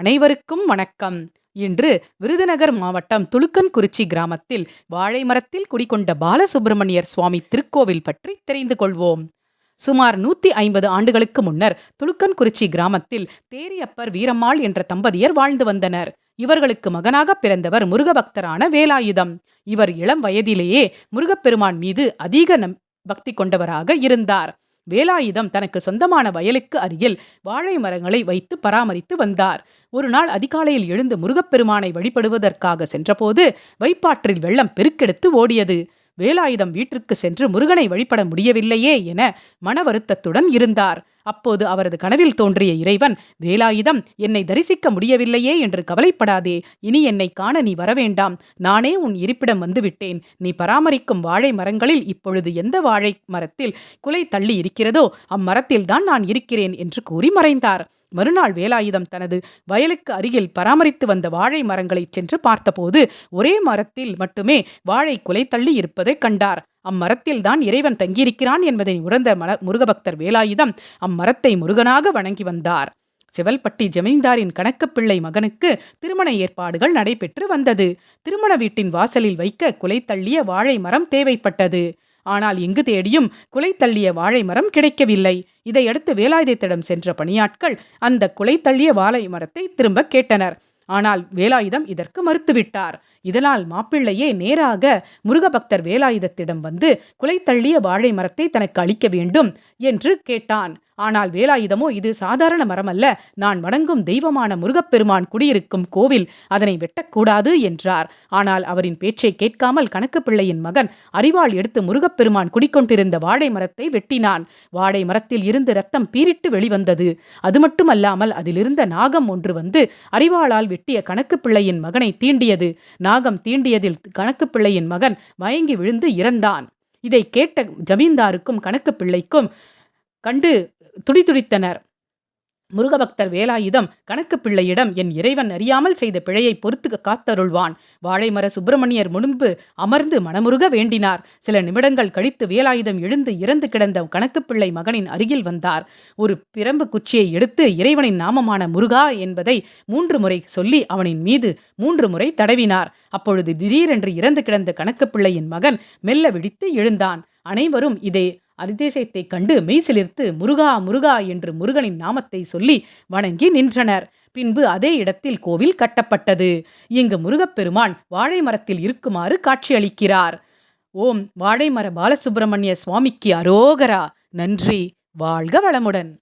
அனைவருக்கும் வணக்கம். இன்று விருதுநகர் மாவட்டம் துலுக்கன்குறிச்சி கிராமத்தில் வாழை மரத்தில் குடிகொண்ட பாலசுப்பிரமணியர் சுவாமி திருக்கோவில் பற்றி தெரிந்து கொள்வோம். சுமார் 150 ஆண்டுகளுக்கு முன்னர் துலுக்கன்குறிச்சி கிராமத்தில் தேரியப்பர் வீரம்மாள் என்ற தம்பதியர் வாழ்ந்து வந்தனர். இவர்களுக்கு மகனாக பிறந்தவர் முருகபக்தரான வேலாயுதம். இவர் இளம் வயதிலேயே முருகப்பெருமான் மீது அதிக பக்தி கொண்டவராக இருந்தார். வேலாயுதம் தனக்கு சொந்தமான வயலுக்கு அருகில் வாழை மரங்களை வைத்து பராமரித்து வந்தார். ஒரு நாள் அதிகாலையில் எழுந்து முருகப்பெருமானை வழிபடுவதற்காக சென்றபோது வைப்பாற்றில் வெள்ளம் பெருக்கெடுத்து ஓடியது. வேலாயுதம் வீட்டிற்கு சென்று முருகனை வழிபட முடியவில்லையே என மன வருத்தத்துடன் இருந்தார். அப்போது அவரது கனவில் தோன்றிய இறைவன், வேலாயுதம், என்னை தரிசிக்க முடியவில்லையே என்று கவலைப்படாதே, இனி என்னை காண நீ வரவேண்டாம், நானே உன் இருப்பிடம் வந்துவிட்டேன், நீ பராமரிக்கும் வாழை மரங்களில் இப்பொழுது எந்த வாழை மரத்தில் குலை தள்ளி இருக்கிறதோ அம்மரத்தில்தான் நான் இருக்கிறேன் என்று கூறி மறைந்தார். மறுநாள் வேலாயுதம் தனது வயலுக்கு அருகில் பராமரித்து வந்த வாழை மரங்களை சென்று பார்த்தபோது ஒரே மரத்தில் மட்டுமே வாழை குலை தள்ளி இருப்பதை கண்டார். அம்மரத்தில்தான் இறைவன் தங்கியிருக்கிறான் என்பதை உணர்ந்த முருகபக்தர் வேலாயுதம் அம்மரத்தை முருகனாக வணங்கி வந்தார். செவல்பட்டி ஜமீன்தாரின் கணக்குப்பிள்ளை மகனுக்கு திருமண ஏற்பாடுகள் நடைபெற்று வந்தது. திருமண வீட்டின் வாசலில் வைக்க குலை தள்ளிய வாழை மரம் தேவைப்பட்டது. ஆனால் எங்கு தேடியும் குலை தள்ளிய வாழை மரம் கிடைக்கவில்லை. இதையடுத்து வேலாயுதத்திடம் சென்ற பணியாட்கள் அந்த குலை தள்ளிய வாழை மரத்தை திரும்ப கேட்டனர். ஆனால் வேலாயுதம் இதற்கு மறுத்துவிட்டார். இதனால் மாப்பிள்ளையே நேராக முருகபக்தர் வேலாயுதத்திடம் வந்து குலை தள்ளிய வாழை மரத்தை தனக்கு அளிக்க வேண்டும் என்று கேட்டான். ஆனால் வேலாயுதமோ, இது சாதாரண மரமல்ல, நான் வணங்கும் தெய்வமான முருகப்பெருமான் குடியிருக்கும் கோவில், அதனை வெட்டக்கூடாது என்றார். ஆனால் அவரின் பேச்சை கேட்காமல் கணக்குப்பிள்ளையின் மகன் அரிவாள் எடுத்து முருகப்பெருமான் குடிக்கொண்டிருந்த வாழை மரத்தை வெட்டினான். வாழை மரத்தில் இருந்து ரத்தம் பீரிட்டு வெளிவந்தது. அது மட்டுமல்லாமல் அதிலிருந்த நாகம் ஒன்று வந்து அரிவாளால் வெட்டிய கணக்குப்பிள்ளையின் மகனை தீண்டியது. நாகம் தீண்டியதில் கணக்குப்பிள்ளையின் மகன் மயங்கி விழுந்து இறந்தான். இதை கேட்ட ஜமீன்தாருக்கும் கணக்குப்பிள்ளைக்கும் கண்டு துடிதுடித்தனர். முருகபக்தர் வேலாயுதம் கணக்குப்பிள்ளையிடம், என் இறைவன் அறியாமல் செய்த பிழையை பொறுத்து காத்தருள்வான். வாழைமர சுப்பிரமணியர் முன்பு அமர்ந்து மனமுருக வேண்டினார். சில நிமிடங்கள் கழித்து வேலாயுதம் எழுந்து இறந்து கிடந்த கணக்குப்பிள்ளை மகனின் அருகில் வந்தார். ஒரு பிரம்பு குச்சியை எடுத்து இறைவனின் நாமமான முருகா என்பதை 3 முறை சொல்லி அவனின் மீது 3 முறை தடவினார். அப்பொழுது திடீரென்று இறந்து கிடந்த கணக்குப்பிள்ளையின் மகன் மெல்ல விழித்து எழுந்தான். அனைவரும் இதை அதிசயத்தை கண்டு மெய்சிலிர்த்து முருகா முருகா என்று முருகனின் நாமத்தை சொல்லி வணங்கி நின்றனர். பின்பு அதே இடத்தில் கோவில் கட்டப்பட்டது. இங்கு முருகப்பெருமான் வாழை மரத்தில் இருக்குமாறு காட்சியளிக்கிறார். ஓம் வாழைமர பாலசுப்பிரமணிய சுவாமிக்கு அரோகரா. நன்றி. வாழ்க வளமுடன்.